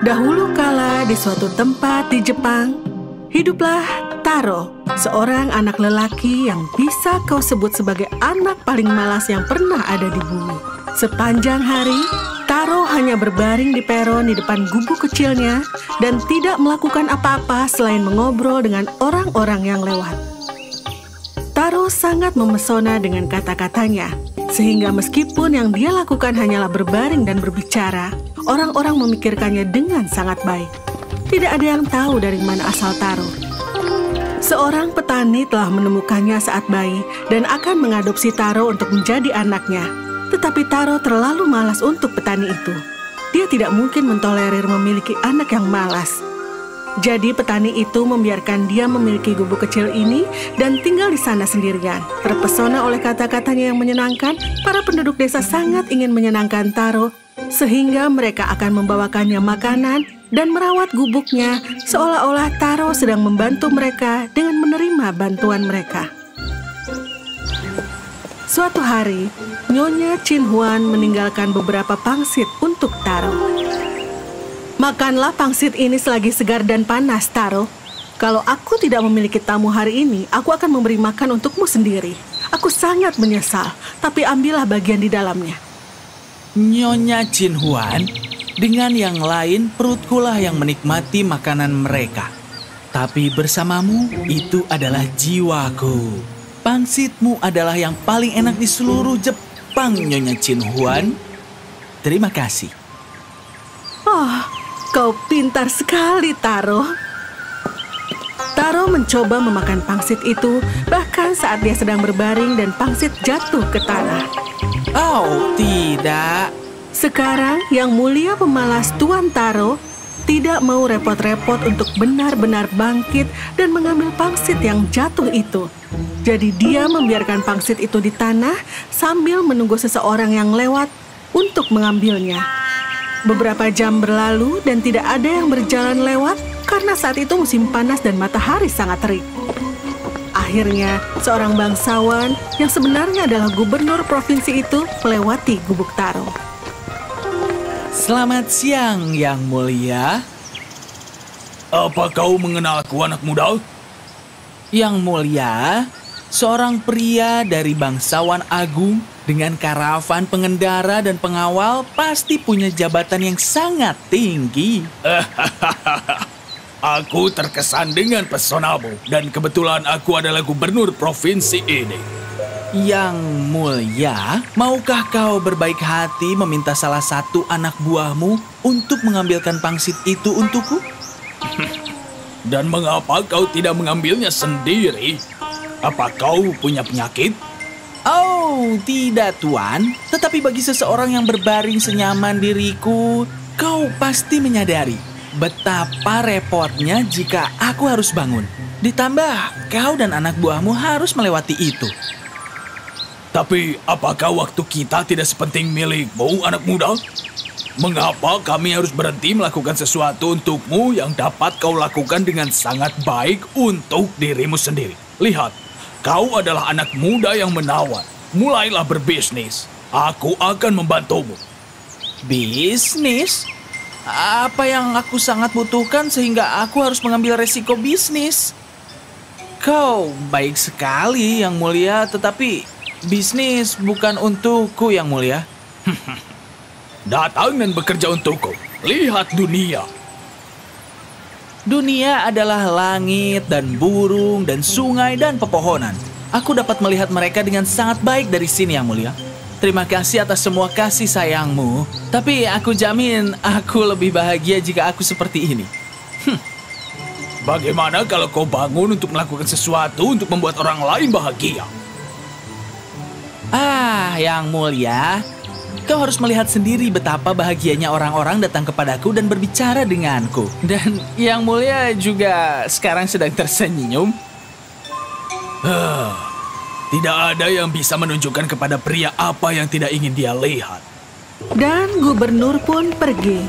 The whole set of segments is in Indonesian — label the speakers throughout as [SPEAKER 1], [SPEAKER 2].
[SPEAKER 1] Dahulu kala di suatu tempat di Jepang, hiduplah Taro, seorang anak lelaki yang bisa kau sebut sebagai anak paling malas yang pernah ada di bumi. Sepanjang hari, Taro hanya berbaring di peron di depan gubuk kecilnya dan tidak melakukan apa-apa selain mengobrol dengan orang-orang yang lewat. Taro sangat memesona dengan kata-katanya, sehingga meskipun yang dia lakukan hanyalah berbaring dan berbicara, orang-orang memikirkannya dengan sangat baik. Tidak ada yang tahu dari mana asal Taro. Seorang petani telah menemukannya saat bayi dan akan mengadopsi Taro untuk menjadi anaknya. Tetapi Taro terlalu malas untuk petani itu. Dia tidak mungkin mentolerir memiliki anak yang malas. Jadi petani itu membiarkan dia memiliki gubuk kecil ini dan tinggal di sana sendirian. Terpesona oleh kata-katanya yang menyenangkan, para penduduk desa sangat ingin menyenangkan Taro, sehingga mereka akan membawakannya makanan dan merawat gubuknya seolah-olah Taro sedang membantu mereka dengan menerima bantuan mereka. Suatu hari, Nyonya Chin Huan meninggalkan beberapa pangsit untuk Taro. Makanlah pangsit ini selagi segar dan panas, Taro. Kalau aku tidak memiliki tamu hari ini, aku akan memberi makan untukmu sendiri. Aku sangat menyesal, tapi ambillah bagian di dalamnya.
[SPEAKER 2] Nyonya Chin Huan, dengan yang lain perutkulah yang menikmati makanan mereka. Tapi bersamamu itu adalah jiwaku. Pangsitmu adalah yang paling enak di seluruh Jepang, Nyonya Chin Huan. Terima kasih.
[SPEAKER 1] Oh, kau pintar sekali, Taro. Taro mencoba memakan pangsit itu, bahkan saat dia sedang berbaring dan pangsit jatuh ke tanah.
[SPEAKER 2] Oh, tidak.
[SPEAKER 1] Sekarang yang mulia pemalas Tuan Taro tidak mau repot-repot untuk benar-benar bangkit dan mengambil pangsit yang jatuh itu. Jadi dia membiarkan pangsit itu di tanah sambil menunggu seseorang yang lewat untuk mengambilnya. Beberapa jam berlalu dan tidak ada yang berjalan lewat karena saat itu musim panas dan matahari sangat terik. Akhirnya, seorang bangsawan yang sebenarnya adalah gubernur provinsi itu melewati gubuk Taro.
[SPEAKER 2] Selamat siang, Yang Mulia.
[SPEAKER 3] Apa kau mengenalku, anak muda?
[SPEAKER 2] Yang Mulia, seorang pria dari bangsawan agung dengan karavan pengendara dan pengawal pasti punya jabatan yang sangat tinggi.
[SPEAKER 3] Aku terkesan dengan pesonamu, dan kebetulan aku adalah gubernur provinsi ini.
[SPEAKER 2] Yang Mulia, maukah kau berbaik hati meminta salah satu anak buahmu untuk mengambilkan pangsit itu untukku?
[SPEAKER 3] Dan mengapa kau tidak mengambilnya sendiri? Apa kau punya penyakit?
[SPEAKER 2] Oh, tidak, Tuan. Tetapi bagi seseorang yang berbaring senyaman diriku, kau pasti menyadari betapa repotnya jika aku harus bangun. Ditambah, kau dan anak buahmu harus melewati itu.
[SPEAKER 3] Tapi apakah waktu kita tidak sepenting milikmu, anak muda? Mengapa kami harus berhenti melakukan sesuatu untukmu yang dapat kau lakukan dengan sangat baik untuk dirimu sendiri? Lihat, kau adalah anak muda yang menawan. Mulailah berbisnis. Aku akan membantumu.
[SPEAKER 2] Bisnis? Apa yang aku sangat butuhkan sehingga aku harus mengambil resiko bisnis? Kau baik sekali, Yang Mulia, tetapi bisnis bukan untukku, Yang Mulia.
[SPEAKER 3] Datang dan bekerja untukku. Lihat dunia.
[SPEAKER 2] Dunia adalah langit dan burung dan sungai dan pepohonan. Aku dapat melihat mereka dengan sangat baik dari sini, Yang Mulia. Terima kasih atas semua kasih sayangmu. Tapi aku jamin aku lebih bahagia jika aku seperti ini.
[SPEAKER 3] Bagaimana kalau kau bangun untuk melakukan sesuatu untuk membuat orang lain bahagia?
[SPEAKER 2] Yang Mulia, kau harus melihat sendiri betapa bahagianya orang-orang datang kepadaku dan berbicara denganku. Dan Yang Mulia juga sekarang sedang tersenyum.
[SPEAKER 3] Tidak ada yang bisa menunjukkan kepada pria apa yang tidak ingin dia lihat.
[SPEAKER 1] Dan gubernur pun pergi.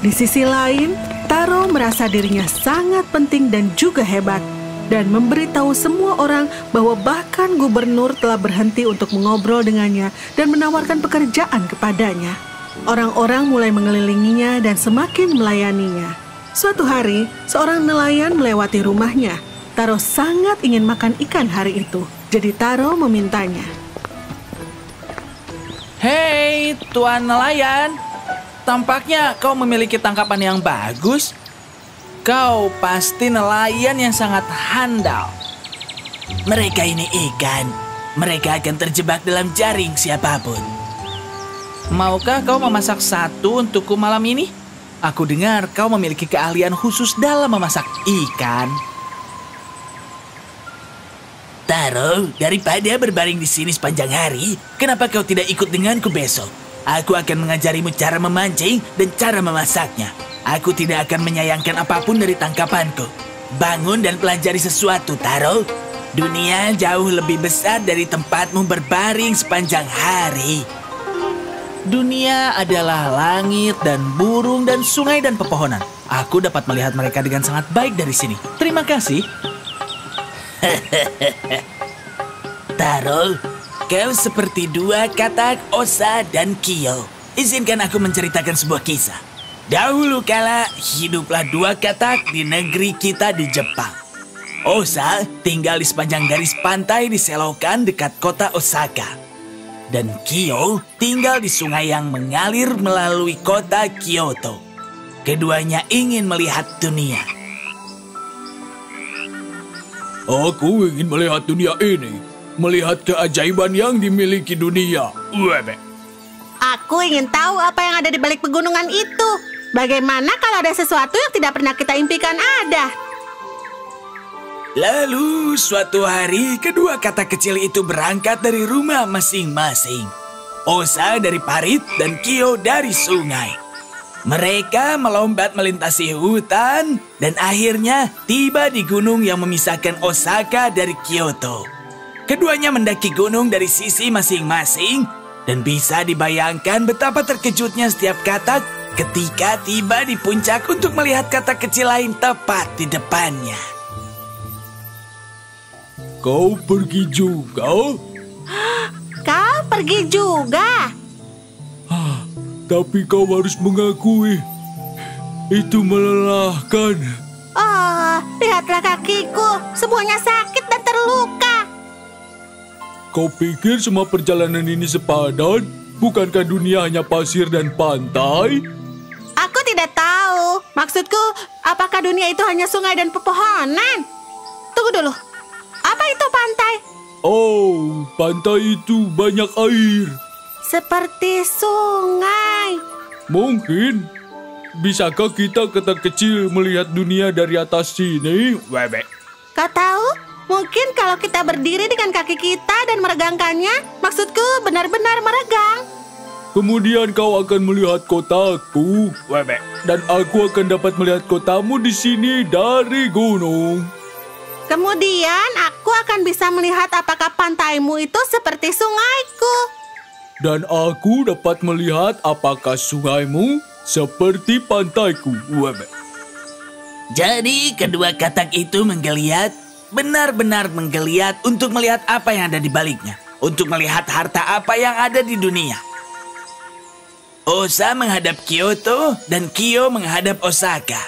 [SPEAKER 1] Di sisi lain, Taro merasa dirinya sangat penting dan juga hebat, dan memberitahu semua orang bahwa bahkan gubernur telah berhenti untuk mengobrol dengannya dan menawarkan pekerjaan kepadanya. Orang-orang mulai mengelilinginya dan semakin melayaninya. Suatu hari, seorang nelayan melewati rumahnya. Taro sangat ingin makan ikan hari itu, jadi Taro memintanya.
[SPEAKER 2] Hei, Tuan Nelayan. Tampaknya kau memiliki tangkapan yang bagus. Kau pasti nelayan yang sangat handal. Mereka ini ikan. Mereka akan terjebak dalam jaring siapapun. Maukah kau memasak satu untukku malam ini? Aku dengar kau memiliki keahlian khusus dalam memasak ikan. Taro, daripada berbaring di sini sepanjang hari, kenapa kau tidak ikut denganku besok? Aku akan mengajarimu cara memancing dan cara memasaknya. Aku tidak akan menyayangkan apapun dari tangkapanku. Bangun dan pelajari sesuatu, Taro. Dunia jauh lebih besar dari tempatmu berbaring sepanjang hari. Dunia adalah langit dan burung dan sungai dan pepohonan. Aku dapat melihat mereka dengan sangat baik dari sini. Terima kasih. Taro, kau seperti dua katak Osa dan Kyo. Izinkan aku menceritakan sebuah kisah. Dahulu kala hiduplah dua katak di negeri kita di Jepang. Osa tinggal di sepanjang garis pantai di selokan dekat kota Osaka. Dan Kyo tinggal di sungai yang mengalir melalui kota Kyoto. Keduanya ingin melihat dunia.
[SPEAKER 3] Aku ingin melihat dunia ini. Melihat keajaiban yang dimiliki dunia. Webe.
[SPEAKER 1] Aku ingin tahu apa yang ada di balik pegunungan itu. Bagaimana kalau ada sesuatu yang tidak pernah kita impikan ada?
[SPEAKER 2] Lalu suatu hari kedua katak kecil itu berangkat dari rumah masing-masing. Osa dari parit dan Kyo dari sungai. Mereka melompat melintasi hutan dan akhirnya tiba di gunung yang memisahkan Osaka dari Kyoto. Keduanya mendaki gunung dari sisi masing-masing dan bisa dibayangkan betapa terkejutnya setiap katak ketika tiba di puncak untuk melihat katak kecil lain tepat di depannya.
[SPEAKER 3] Kau pergi juga?
[SPEAKER 1] Kau pergi juga?
[SPEAKER 3] Tapi kau harus mengakui, itu melelahkan.
[SPEAKER 1] Oh, lihatlah kakiku. Semuanya sakit dan terluka.
[SPEAKER 3] Kau pikir semua perjalanan ini sepadan? Bukankah dunia hanya pasir dan pantai?
[SPEAKER 1] Aku tidak tahu. Maksudku, apakah dunia itu hanya sungai dan pepohonan? Tunggu dulu. Apa itu pantai?
[SPEAKER 3] Oh, pantai itu banyak air.
[SPEAKER 1] Seperti sungai.
[SPEAKER 3] Mungkin. Bisakah kita katak kecil melihat dunia dari atas sini? Webe.
[SPEAKER 1] Kau tahu? Mungkin kalau kita berdiri dengan kaki kita dan meregangkannya, maksudku benar-benar meregang.
[SPEAKER 3] Kemudian kau akan melihat kotaku. Webe. Dan aku akan dapat melihat kotamu di sini dari gunung.
[SPEAKER 1] Kemudian aku akan bisa melihat apakah pantaimu itu seperti sungaiku.
[SPEAKER 3] Dan aku dapat melihat apakah sungaimu seperti pantaiku. Webe.
[SPEAKER 2] Jadi kedua katak itu menggeliat, benar-benar menggeliat untuk melihat apa yang ada di baliknya. Untuk melihat harta apa yang ada di dunia. Osa menghadap Kyoto dan Kyo menghadap Osaka.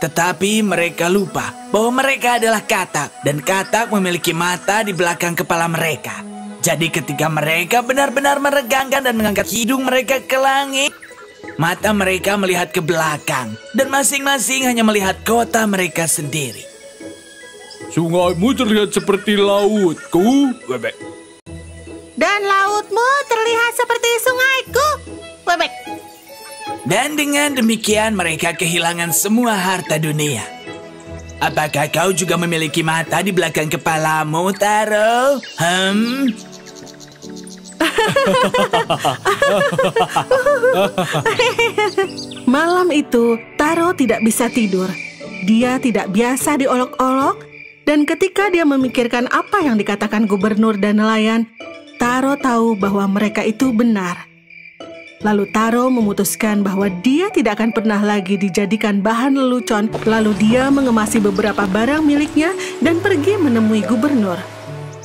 [SPEAKER 2] Tetapi mereka lupa bahwa mereka adalah katak dan katak memiliki mata di belakang kepala mereka. Jadi ketika mereka benar-benar meregangkan dan mengangkat hidung mereka ke langit, mata mereka melihat ke belakang dan masing-masing hanya melihat kota mereka sendiri.
[SPEAKER 3] Sungaimu terlihat seperti lautku. Bebek.
[SPEAKER 1] Dan lautmu terlihat seperti sungaiku. Bebek.
[SPEAKER 2] Dan dengan demikian mereka kehilangan semua harta dunia. Apakah kau juga memiliki mata di belakang kepalamu, Taro?
[SPEAKER 1] Malam itu, Taro tidak bisa tidur. Dia tidak biasa diolok-olok, dan ketika dia memikirkan apa yang dikatakan gubernur dan nelayan, Taro tahu bahwa mereka itu benar. Lalu Taro memutuskan bahwa dia tidak akan pernah lagi dijadikan bahan lelucon. Lalu dia mengemasi beberapa barang miliknya dan pergi menemui gubernur.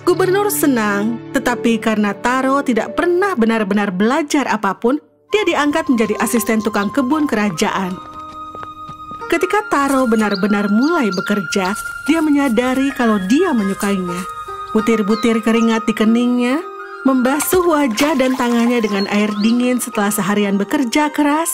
[SPEAKER 1] Gubernur senang, tetapi karena Taro tidak pernah benar-benar belajar apapun, dia diangkat menjadi asisten tukang kebun kerajaan. Ketika Taro benar-benar mulai bekerja, dia menyadari kalau dia menyukainya. Butir-butir keringat di keningnya, membasuh wajah dan tangannya dengan air dingin setelah seharian bekerja keras,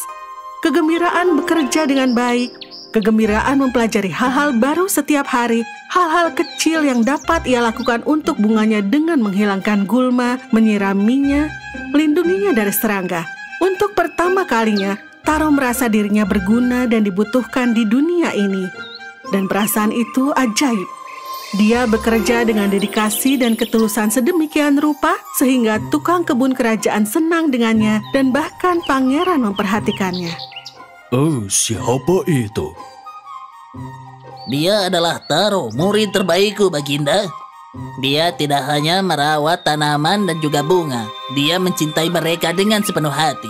[SPEAKER 1] kegembiraan bekerja dengan baik, kegembiraan mempelajari hal-hal baru setiap hari, hal-hal kecil yang dapat ia lakukan untuk bunganya dengan menghilangkan gulma, menyiraminya, melindunginya dari serangga. Untuk pertama kalinya, Taro merasa dirinya berguna dan dibutuhkan di dunia ini. Dan perasaan itu ajaib. Dia bekerja dengan dedikasi dan ketulusan sedemikian rupa sehingga tukang kebun kerajaan senang dengannya dan bahkan pangeran memperhatikannya.
[SPEAKER 3] Oh, siapa itu?
[SPEAKER 4] Dia adalah Taro, murid terbaikku, Baginda. Dia tidak hanya merawat tanaman dan juga bunga. Dia mencintai mereka dengan sepenuh hati.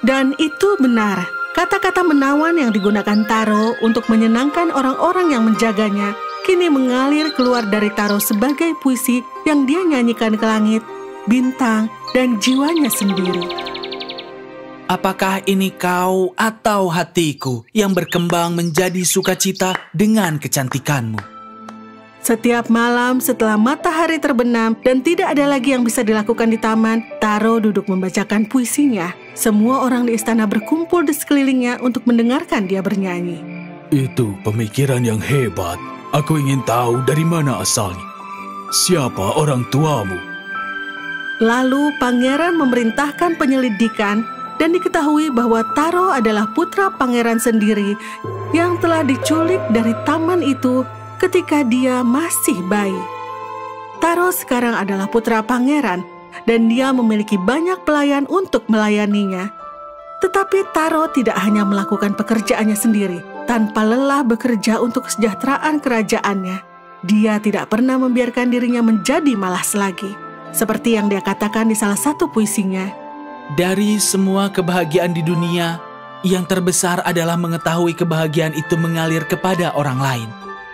[SPEAKER 1] Dan itu benar. Kata-kata menawan yang digunakan Taro untuk menyenangkan orang-orang yang menjaganya kini mengalir keluar dari Taro sebagai puisi yang dia nyanyikan ke langit, bintang, dan jiwanya sendiri.
[SPEAKER 2] Apakah ini kau atau hatiku yang berkembang menjadi sukacita dengan kecantikanmu?
[SPEAKER 1] Setiap malam setelah matahari terbenam dan tidak ada lagi yang bisa dilakukan di taman, Taro duduk membacakan puisinya. Semua orang di istana berkumpul di sekelilingnya untuk mendengarkan dia bernyanyi.
[SPEAKER 3] Itu pemikiran yang hebat. Aku ingin tahu dari mana asalnya. Siapa orang tuamu?
[SPEAKER 1] Lalu pangeran memerintahkan penyelidikan dan diketahui bahwa Taro adalah putra pangeran sendiri yang telah diculik dari taman itu ketika dia masih bayi. Taro sekarang adalah putra pangeran dan dia memiliki banyak pelayan untuk melayaninya. Tetapi Taro tidak hanya melakukan pekerjaannya sendiri, tanpa lelah bekerja untuk kesejahteraan kerajaannya. Dia tidak pernah membiarkan dirinya menjadi malas lagi. Seperti yang dia katakan di salah satu puisinya.
[SPEAKER 2] Dari semua kebahagiaan di dunia, yang terbesar adalah mengetahui kebahagiaan itu mengalir kepada orang lain.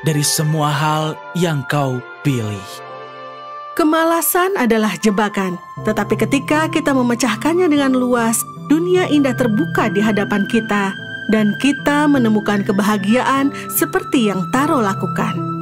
[SPEAKER 2] Dari semua hal yang kau pilih.
[SPEAKER 1] Kemalasan adalah jebakan, tetapi ketika kita memecahkannya dengan luas, dunia indah terbuka di hadapan kita, dan kita menemukan kebahagiaan seperti yang Taro lakukan.